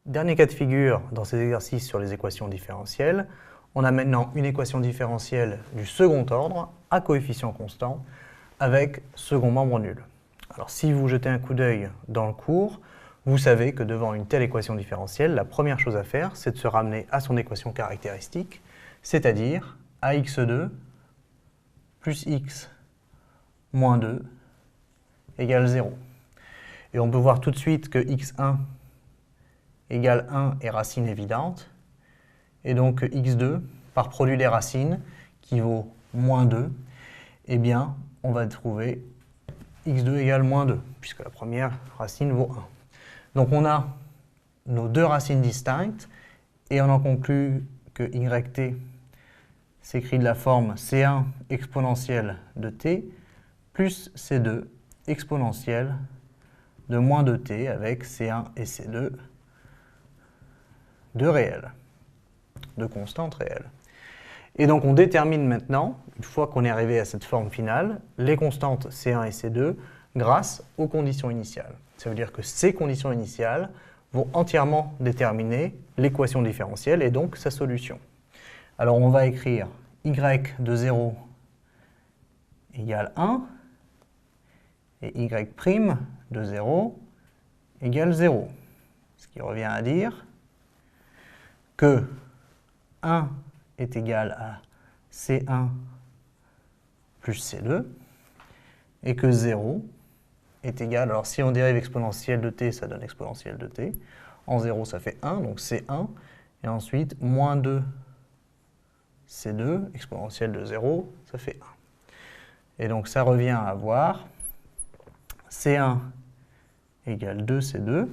Dernier cas de figure dans ces exercices sur les équations différentielles. On a maintenant une équation différentielle du second ordre à coefficient constant avec second membre nul. Alors si vous jetez un coup d'œil dans le cours, vous savez que devant une telle équation différentielle, la première chose à faire, c'est de se ramener à son équation caractéristique, c'est-à-dire ax2 plus x moins 2 égale 0. Et on peut voir tout de suite que x1 égale 1 est racine évidente, et donc x2, par produit des racines, qui vaut moins 2, eh bien, on va trouver x2 égale moins 2, puisque la première racine vaut 1. Donc on a nos deux racines distinctes, et on en conclut que yt s'écrit de la forme c1 exponentielle de t plus c2 exponentielle de moins 2t avec c1 et c2 de réels, de constantes réelles. Et donc on détermine maintenant, une fois qu'on est arrivé à cette forme finale, les constantes C1 et C2 grâce aux conditions initiales. Ça veut dire que ces conditions initiales vont entièrement déterminer l'équation différentielle et donc sa solution. Alors on va écrire y de 0 égale 1 et y' de 0 égale 0. Ce qui revient à dire que 1 est égal à C1 plus C2 et que 0 est égal, alors si on dérive exponentielle de t, ça donne exponentielle de t, en 0 ça fait 1, donc C1, et ensuite moins 2 C2, exponentielle de 0, ça fait 1. Et donc ça revient à avoir C1 égale 2C2.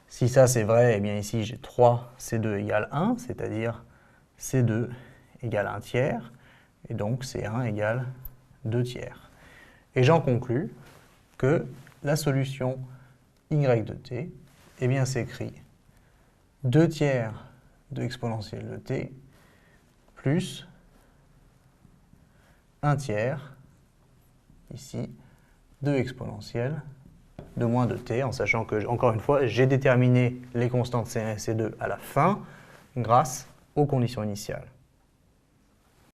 Si ça c'est vrai, eh bien ici j'ai 3C2 égale 1, c'est-à-dire C2 égale 1 tiers, et donc C1 égale 2 tiers. Et j'en conclus que la solution y de t, eh bien s'écrit 2 tiers de exponentielle de t plus 1 tiers, ici, de exponentielle de moins de t, en sachant que, encore une fois, j'ai déterminé les constantes C1 et C2 à la fin grâce aux conditions initiales.